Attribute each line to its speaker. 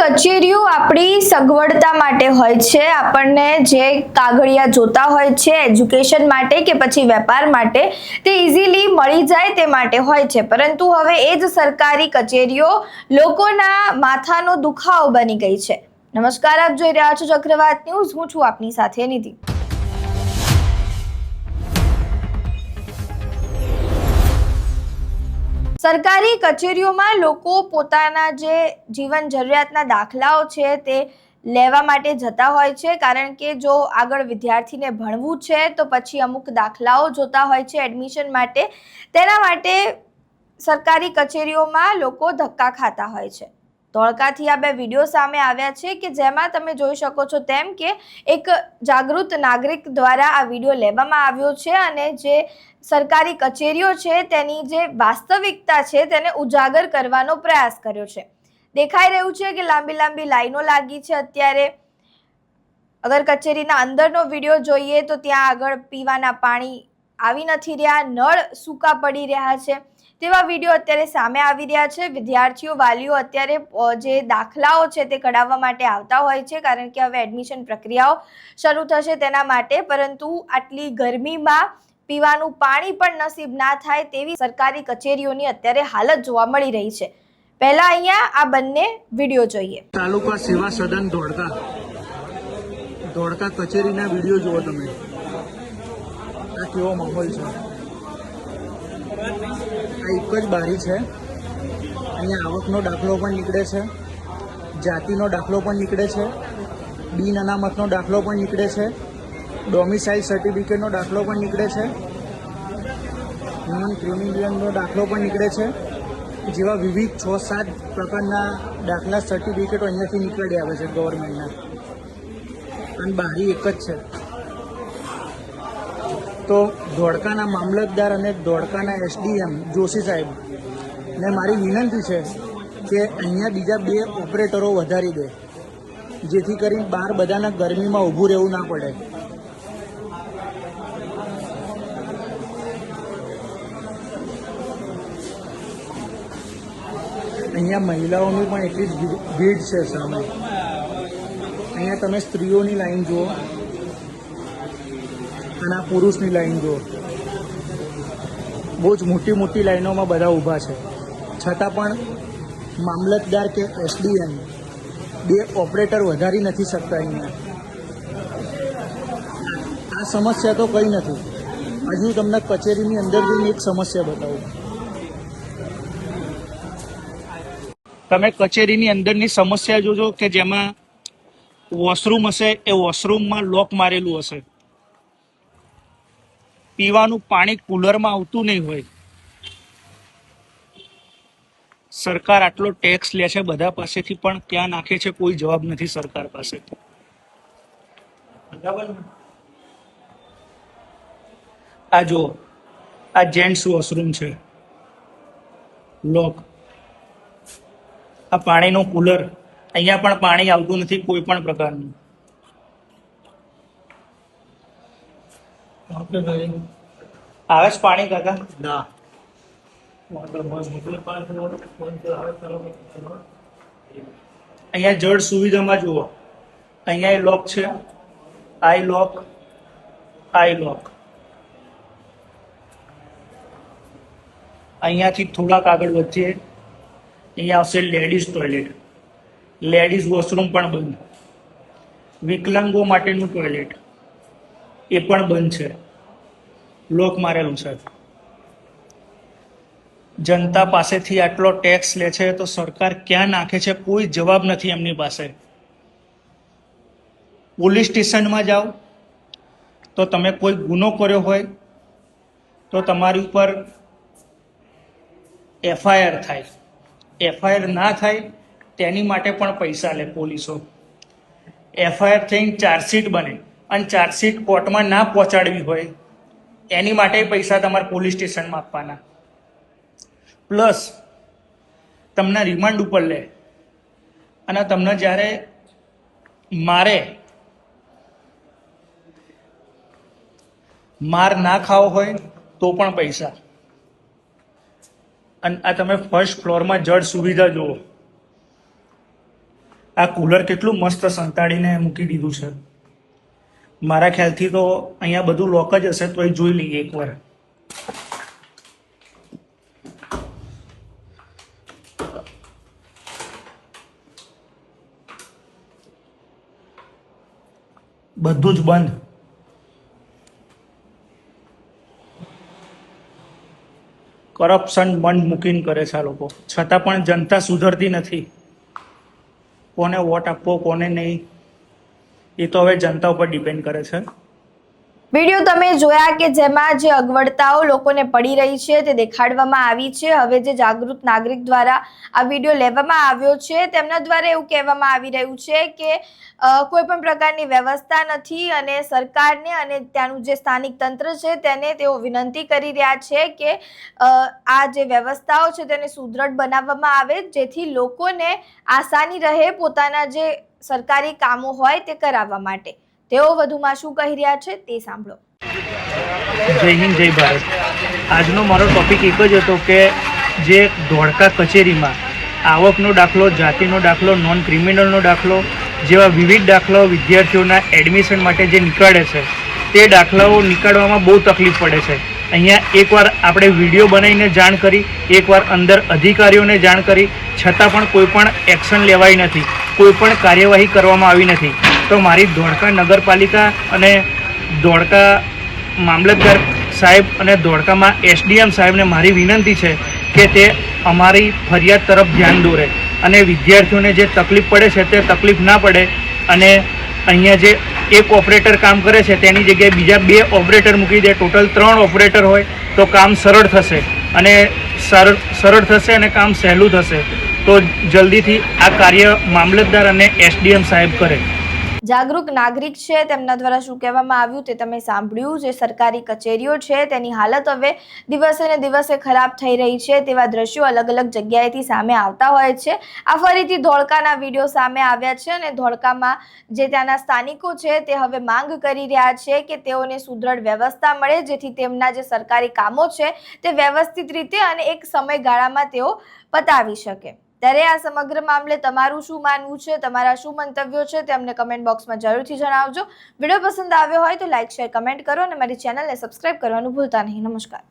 Speaker 1: કચેરીઓ આપણી સગવડતા માટે હોય છે। આપણને જે કાગળિયા જોતા હોય છે એજ્યુકેશન માટે કે પછી વેપાર માટે તે ઇઝીલી મળી જાય તે માટે હોય છે, પરંતુ હવે એ જ સરકારી કચેરીઓ લોકોના માથાનો દુખાવો બની ગઈ છે। નમસ્કાર, આપ જોઈ રહ્યા છો ચક્રવાત ન્યૂઝ। હું છું આપની સાથે નિધિ। સરકારી કચેરીઓમાં લોકો પોતાના જે જીવન જરૂરિયાતના દાખલાઓ છે તે લેવા માટે જતા હોય છે, કારણ કે જો આગળ વિદ્યાર્થીને ભણવું છે તો પછી અમુક દાખલાઓ જોતા હોય છે એડમિશન માટે। તેના માટે સરકારી કચેરીઓમાં લોકો ધક્કા ખાતા હોય છે। ધોળકાથી આ બે વિડીયો સામે આવ્યા છે કે જેમાં તમે જોઈ શકો છો તેમ કે એક જાગૃત નાગરિક દ્વારા આ વિડીયો લેવામાં આવ્યો છે અને જે સરકારી કચેરીઓ છે તેની જે વાસ્તવિકતા છે તેને ઉજાગર કરવાનો પ્રયાસ કર્યો છે। દેખાઈ રહ્યું છે કે લાંબી લાંબી લાઈનો લાગી છે। અત્યારે અગર કચેરીના અંદરનો વિડીયો જોઈએ તો ત્યાં આગળ પીવાના પાણી આવી નથી રહ્યા, નળ સૂકા પડી રહ્યા છે, તેવા વિડીયો અત્યારે સામે આવી રહ્યા છે। વિદ્યાર્થીઓ, વાલીઓ અત્યારે જે દાખલાઓ છે તે કઢાવવા માટે આવતા હોય છે, કારણ કે હવે એડમિશન પ્રક્રિયાઓ શરૂ થશે તેના માટે, પરંતુ આટલી ગરમીમાં પીવાનું પાણી પણ નસીબ ના થાય તેવી સરકારી કચેરીઓની અત્યારે હાલત જોવા મળી રહી છે। પહેલા અહીંયા આ બંને વિડીયો જોઈએ।
Speaker 2: તાલુકા સેવા સદન ધોળકા કચેરીના વિડીયો જુઓ તમે। આ કેવો માહોલ છે। આ એક જ બારી છે। અહીંયા આવકનો દાખલો પણ નીકળે છે, જાતિનો દાખલો પણ નીકળે છે, બિન અનામતનો દાખલો પણ નીકળે છે, ડોમિસાઇલ સર્ટિફિકેટનો દાખલો પણ નીકળે છે, નોન ક્રિમિનલનો દાખલો પણ નીકળે છે, જેવા વિવિધ 6-7 પ્રકારના દાખલા સર્ટિફિકેટો અહીંયાથી નીકળી આવે છે ગવર્મેન્ટના, અને બારી એક જ છે। તો ધોળકાના મામલતદાર અને ધોળકાના એસડીએમ જોશી સાહેબ ને મારી વિનંતી છે કે અહીંયા બીજા 2 ઓપરેટરો વધારી દે, જેથી કરીને બહાર બધાના ગરમીમાં ઊભું રહેવું ના પડે। અહીંયા મહિલાઓની પણ એટલી જ ભીડ છે સામે। અહીંયા તમે સ્ત્રીઓની લાઈન જુઓ અને આ પુરુષની લાઈન જુઓ। બહુ જ મોટી મોટી લાઈનોમાં બધા ઊભા છે, છતાં પણ મામલતદાર કે એસડીએમ 2 ઓપરેટર વધારી નથી શકતા અહીંયા। આ સમસ્યા તો કંઈ નથી। હજુ તમને કચેરીની અંદર જઈને એક સમસ્યા બતાવું। તમે કચેરીની અંદરની સમસ્યા જોજો કે જેમાં વોશરૂમ હશે, એ વોશરૂમમાં લોક મારેલું હશે, પીવાનું પાણી કુલરમાં આવતું નહીં હોય। સરકાર આટલો ટેક્સ લે છે બધા પાસેથી, પણ ક્યાં નાખે છે કોઈ જવાબ નથી સરકાર પાસે। આ જો આ જેન્ટ્સ વોશરૂમ છે, લોક। આ પાણીનું કુલર, અહીંયા પણ પાણી આવતું નથી કોઈ પણ પ્રકારનું। આવે છે પાણી કાકા? ના। અહીંયા જળ સુવિધામાં જુઓ, અહીંયા લોક છે, આઈ લોક, આઈ લોક। અહીંયાથી થોડાક આગળ વધીએ, અહીંયા આવશે લેડીઝ ટોયલેટ, લેડીઝ વોશરૂમ પણ બંધ, વિકલાંગો માટેનું ટોયલેટ એ પણ બંધ છે, લોક મારેલું છે। જનતા પાસેથી આટલો ટેક્સ લે છે તો સરકાર ક્યાં નાખે છે કોઈ જવાબ નથી એમની પાસે। પોલીસ સ્ટેશનમાં જાઓ તો તમે કોઈ ગુનો કર્યો હોય તો તમારી ઉપર એફઆઈઆર થાય, એફઆઈઆર ના થાય તેની માટે પણ પૈસા લે પોલીસો। એફઆઈઆર થઈને ચાર્જશીટ બને અને ચાર્જશીટ કોર્ટમાં ના પહોંચાડવી હોય એની માટે પૈસા તમારે પોલીસ સ્ટેશનમાં આપવાના, પ્લસ તમને રિમાન્ડ ઉપર લે, અને તમને જ્યારે માર ના ખાવો હોય તો પણ પૈસા। અને આ તમે ફર્સ્ટ ફ્લોરમાં જળ સુવિધા જુઓ, આ કુલર કેટલું મસ્ત સંતાડીને મૂકી દીધું છે. મારા ખ્યાલથી તો અહીંયા બધું લોક જ હશે, તો એ જોઈ લઈએ એકવાર. બધું જ બંધ. કરપ્શન બંધ મૂકીને કરે છે આ લોકો, છતાં પણ જનતા સુધરતી નથી. કોને વોટ આપવો કોને નહીં એ તો હવે જનતા ઉપર ડિપેન્ડ કરે છે.
Speaker 1: વિડીયો તમે જોયા કે જેમાં જે અગવડતાઓ લોકોને પડી રહી છે તે દેખાડવામાં આવી છે. હવે જે જાગૃત નાગરિક દ્વારા આ વિડીયો લેવામાં આવ્યો છે તેમના દ્વારા એવું કહેવામાં આવી રહ્યું છે કે કોઈ પણ પ્રકારની વ્યવસ્થા નથી અને સરકારને અને ત્યાંનું જે સ્થાનિક તંત્ર છે તેને તેઓ વિનંતી કરી રહ્યા છે કે આ જે વ્યવસ્થાઓ છે તેને સુદૃઢ બનાવવામાં આવે, જેથી લોકોને આસાની રહે પોતાના જે સરકારી કામો હોય તે કરાવવા માટે. તેઓ વધુમાં શું કહી રહ્યા છે તે સાંભળો.
Speaker 2: જય હિન્દ, જય ભારત. આજનો મારો ટોપિક એક જ હતો કે જે ધોળકા કચેરીમાં આવકનો દાખલો, જાતિનો દાખલો, નોન ક્રિમિનલનો દાખલો જેવા વિવિધ દાખલાઓ વિદ્યાર્થીઓના એડમિશન માટે જે નીકાળે છે તે દાખલાઓ નીકાળવામાં બહુ તકલીફ પડે છે. અહીંયા એકવાર આપણે વિડીયો બનાવીને જાણ કરી, એકવાર અંદર અધિકારીઓને જાણ કરી, છતાં પણ કોઈ પણ એક્શન લેવાઈ નથી, કોઈ પણ કાર્યવાહી કરવામાં આવી નથી. તો મારી ધોળકા નગરપાલિકા અને ધોળકા મામલતદાર સાહેબ અને ધોળકામાં એસડીએમ સાહેબને મારી વિનંતી છે કે તે અમારી ફરિયાદ તરફ ધ્યાન દોરે અને વિદ્યાર્થીઓને જે તકલીફ પડે છે તે તકલીફ ના પડે અને અહીંયા જે એક ઓપરેટર કામ કરે છે તેની જગ્યાએ બીજા 2 ઓપરેટર મૂકી દે, ટોટલ 3 ઓપરેટર હોય તો કામ સરળ થશે અને કામ સહેલું થશે. તો જલ્દીથી આ કાર્ય મામલતદાર અને એસડીએમ સાહેબ કરે.
Speaker 1: જાગૃત નાગરિક છે તેમના દ્વારા શું કહેવામાં આવ્યું તે તમે સાંભળ્યું. જે સરકારી કચેરીઓ છે તેની હાલત હવે દિવસે ને દિવસે ખરાબ થઈ રહી છે તેવા દ્રશ્યો અલગ અલગ જગ્યાએથી સામે આવતા હોય છે. આ ફરીથી ધોળકાના વિડીયો સામે આવ્યા છે અને ધોળકામાં જે ત્યાંના સ્થાનિકો છે તે હવે માંગ કરી રહ્યા છે કે તેઓને સુદૃઢ વ્યવસ્થા મળે, જેથી તેમના જે સરકારી કામો છે તે વ્યવસ્થિત રીતે અને એક સમયગાળામાં તેઓ પતાવી શકે. ત્યારે આ સમગ્ર મામલે તમારું શું માનવું છે, તમારા શું મંતવ્યો છે તે અમને કમેન્ટ બોક્સમાં જરૂરથી જણાવજો. વિડીયો પસંદ આવ્યો હોય તો લાઇક, શેર, કમેન્ટ કરો અને મારી ચેનલને સબસ્ક્રાઇબ કરવાનું ભૂલતા નહીં. નમસ્કાર.